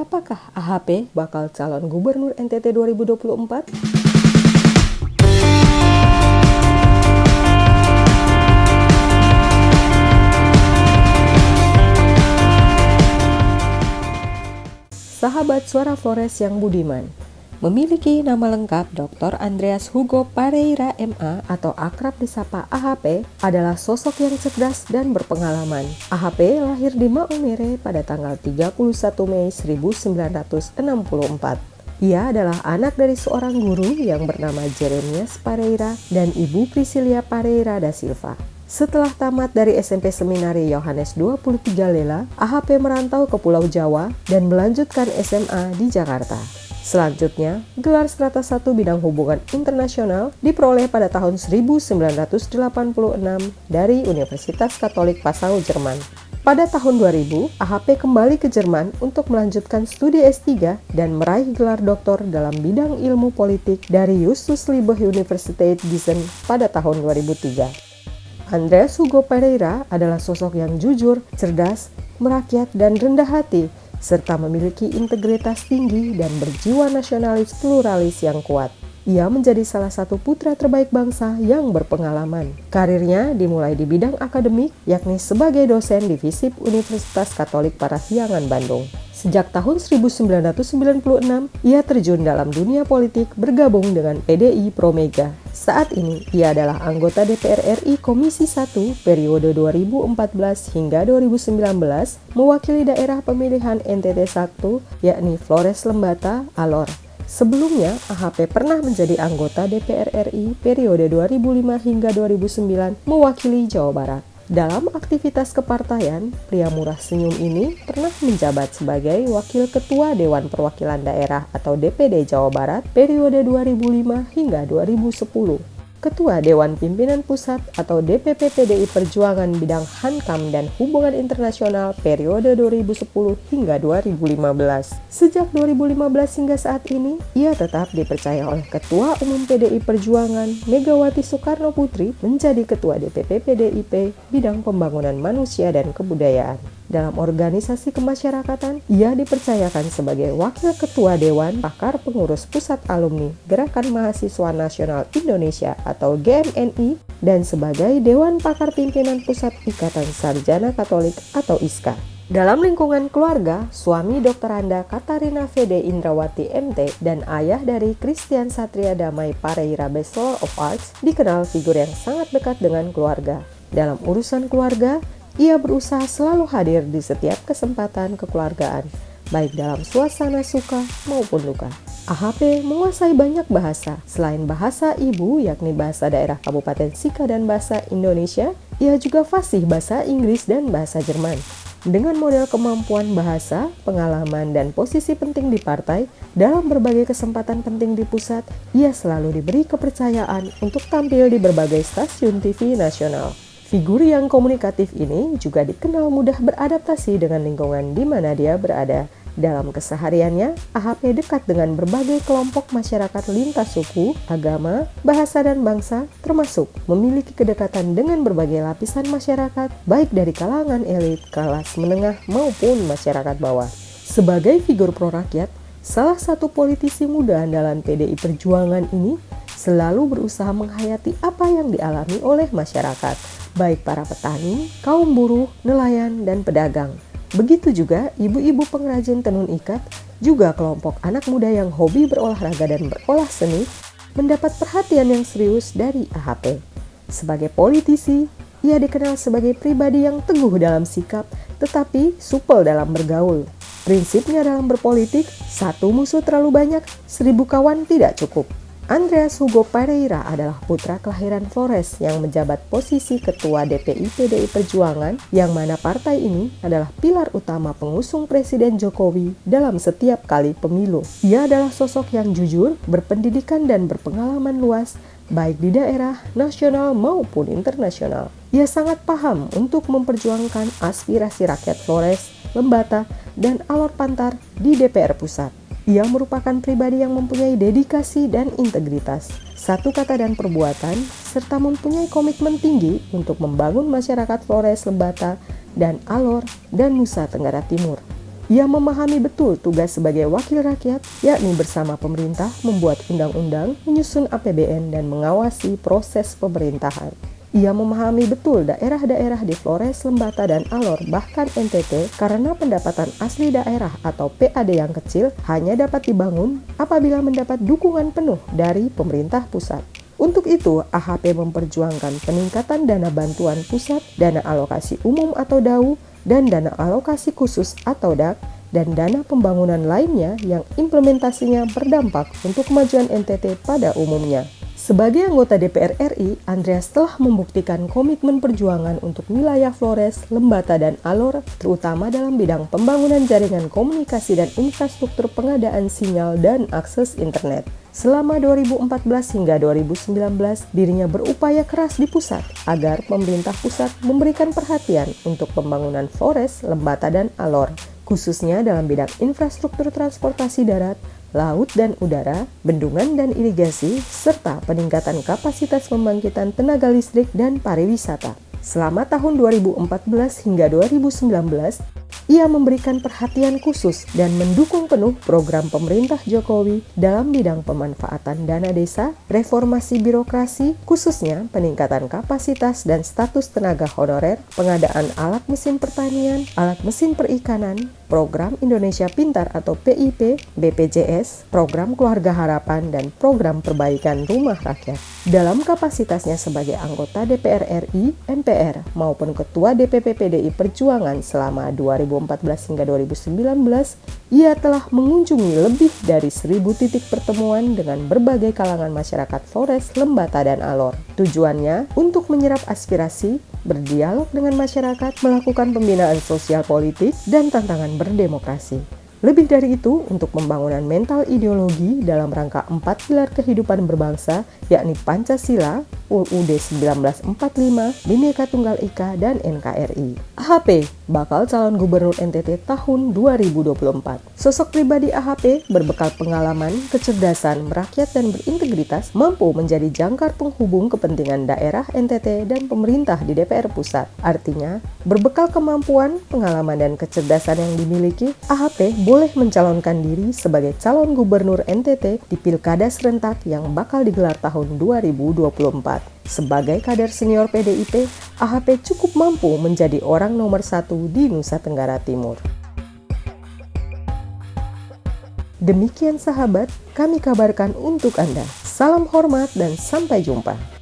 siapakah AHP bakal calon gubernur NTT 2024? Sahabat Suara Flores yang budiman, memiliki nama lengkap Dr. Andreas Hugo Pareira MA atau akrab disapa AHP adalah sosok yang cerdas dan berpengalaman. AHP lahir di Maumere pada tanggal 31 Mei 1964. Ia adalah anak dari seorang guru yang bernama Jeremias Pareira dan Ibu Priscilia Pareira da Silva. Setelah tamat dari SMP Seminari Yohanes 23 Lela, AHP merantau ke Pulau Jawa dan melanjutkan SMA di Jakarta. Selanjutnya, gelar Strata 1 bidang hubungan internasional diperoleh pada tahun 1986 dari Universitas Katolik Passau, Jerman. Pada tahun 2000, AHP kembali ke Jerman untuk melanjutkan studi S3 dan meraih gelar doktor dalam bidang ilmu politik dari Justus Liebig Universität Gießen pada tahun 2003. Andreas Hugo Pareira adalah sosok yang jujur, cerdas, merakyat, dan rendah hati, serta memiliki integritas tinggi dan berjiwa nasionalis pluralis yang kuat. Ia menjadi salah satu putra terbaik bangsa yang berpengalaman. Karirnya dimulai di bidang akademik, yakni sebagai dosen di FISIP Universitas Katolik Parahyangan, Bandung. Sejak tahun 1996, ia terjun dalam dunia politik bergabung dengan PDI Pro Mega. Saat ini, ia adalah anggota DPR RI Komisi 1 periode 2014 hingga 2019, mewakili daerah pemilihan NTT 1, yakni Flores Lembata, Alor. Sebelumnya, AHP pernah menjadi anggota DPR RI periode 2005 hingga 2009, mewakili Jawa Barat. Dalam aktivitas kepartaian, pria murah senyum ini pernah menjabat sebagai Wakil Ketua Dewan Perwakilan Daerah atau DPD Jawa Barat periode 2005 hingga 2010. Ketua Dewan Pimpinan Pusat atau DPP PDI Perjuangan bidang Hankam dan Hubungan Internasional periode 2010 hingga 2015. Sejak 2015 hingga saat ini, ia tetap dipercaya oleh Ketua Umum PDI Perjuangan Megawati Soekarno Putri menjadi Ketua DPP PDIP bidang Pembangunan Manusia dan Kebudayaan. Dalam organisasi kemasyarakatan, ia dipercayakan sebagai Wakil Ketua Dewan Pakar Pengurus Pusat Alumni Gerakan Mahasiswa Nasional Indonesia atau GMNI dan sebagai Dewan Pakar Pimpinan Pusat Ikatan Sarjana Katolik atau ISKA. Dalam lingkungan keluarga, suami Dr. Anda Katarina Fede Indrawati MT dan ayah dari Christian Satria Damai Pareira Bachelor of Arts dikenal figur yang sangat dekat dengan keluarga. Dalam urusan keluarga, ia berusaha selalu hadir di setiap kesempatan kekeluargaan, baik dalam suasana suka maupun duka. AHP menguasai banyak bahasa. Selain bahasa ibu, yakni bahasa daerah Kabupaten Sika dan bahasa Indonesia, ia juga fasih bahasa Inggris dan bahasa Jerman. Dengan modal kemampuan bahasa, pengalaman, dan posisi penting di partai, dalam berbagai kesempatan penting di pusat, ia selalu diberi kepercayaan untuk tampil di berbagai stasiun TV nasional. Figur yang komunikatif ini juga dikenal mudah beradaptasi dengan lingkungan di mana dia berada. Dalam kesehariannya, AHP dekat dengan berbagai kelompok masyarakat lintas suku, agama, bahasa, dan bangsa, termasuk memiliki kedekatan dengan berbagai lapisan masyarakat, baik dari kalangan elit, kelas menengah, maupun masyarakat bawah. Sebagai figur pro-rakyat, salah satu politisi muda andalan PDI Perjuangan ini selalu berusaha menghayati apa yang dialami oleh masyarakat, baik para petani, kaum buruh, nelayan, dan pedagang. Begitu juga ibu-ibu pengrajin tenun ikat, juga kelompok anak muda yang hobi berolahraga dan berolah seni, mendapat perhatian yang serius dari AHP. Sebagai politisi, ia dikenal sebagai pribadi yang teguh dalam sikap, tetapi supel dalam bergaul. Prinsipnya dalam berpolitik, satu musuh terlalu banyak, 1000 kawan tidak cukup. Andreas Hugo Pareira adalah putra kelahiran Flores yang menjabat posisi Ketua DPI PDI Perjuangan, yang mana partai ini adalah pilar utama pengusung Presiden Jokowi dalam setiap kali pemilu. Ia adalah sosok yang jujur, berpendidikan, dan berpengalaman luas, baik di daerah, nasional, maupun internasional. Ia sangat paham untuk memperjuangkan aspirasi rakyat Flores, Lembata, dan Alor Pantar di DPR Pusat. Ia merupakan pribadi yang mempunyai dedikasi dan integritas, satu kata dan perbuatan, serta mempunyai komitmen tinggi untuk membangun masyarakat Flores, Lembata, dan Alor, dan Nusa Tenggara Timur. Ia memahami betul tugas sebagai wakil rakyat, yakni bersama pemerintah membuat undang-undang, menyusun APBN, dan mengawasi proses pemerintahan. Ia memahami betul daerah-daerah di Flores, Lembata, dan Alor, bahkan NTT, karena pendapatan asli daerah atau PAD yang kecil hanya dapat dibangun apabila mendapat dukungan penuh dari pemerintah pusat. Untuk itu, AHP memperjuangkan peningkatan dana bantuan pusat, dana alokasi umum atau DAU, dan dana alokasi khusus atau DAK, dan dana pembangunan lainnya yang implementasinya berdampak untuk kemajuan NTT pada umumnya. Sebagai anggota DPR RI, Andreas telah membuktikan komitmen perjuangan untuk wilayah Flores, Lembata, dan Alor, terutama dalam bidang pembangunan jaringan komunikasi dan infrastruktur pengadaan sinyal dan akses internet. Selama 2014 hingga 2019, dirinya berupaya keras di pusat agar pemerintah pusat memberikan perhatian untuk pembangunan Flores, Lembata, dan Alor, khususnya dalam bidang infrastruktur transportasi darat, laut dan udara, bendungan dan irigasi, serta peningkatan kapasitas pembangkitan tenaga listrik dan pariwisata. Selama tahun 2014 hingga 2019, ia memberikan perhatian khusus dan mendukung penuh program pemerintah Jokowi dalam bidang pemanfaatan dana desa, reformasi birokrasi, khususnya peningkatan kapasitas dan status tenaga honorer, pengadaan alat mesin pertanian, alat mesin perikanan, program Indonesia Pintar atau PIP, BPJS, program Keluarga Harapan, dan program perbaikan rumah rakyat. Dalam kapasitasnya sebagai anggota DPR RI, MPR, maupun Ketua DPP PDI Perjuangan selama 2014 hingga 2019, ia telah mengunjungi lebih dari 1.000 titik pertemuan dengan berbagai kalangan masyarakat Flores, Lembata, dan Alor. Tujuannya untuk menyerap aspirasi, berdialog dengan masyarakat, melakukan pembinaan sosial politik, dan tantangan berdemokrasi. Lebih dari itu, untuk pembangunan mental ideologi dalam rangka 4 pilar kehidupan berbangsa, yakni Pancasila, UUD 1945, Bhinneka Tunggal Ika, dan NKRI. AHP bakal calon gubernur NTT tahun 2024. Sosok pribadi AHP berbekal pengalaman, kecerdasan, merakyat, dan berintegritas mampu menjadi jangkar penghubung kepentingan daerah NTT dan pemerintah di DPR pusat. Artinya, berbekal kemampuan, pengalaman, dan kecerdasan yang dimiliki, AHP boleh mencalonkan diri sebagai calon gubernur NTT di Pilkada serentak yang bakal digelar tahun 2024. Sebagai kader senior PDIP, AHP cukup mampu menjadi orang nomor 1 di Nusa Tenggara Timur. Demikian sahabat, kami kabarkan untuk Anda. Salam hormat dan sampai jumpa.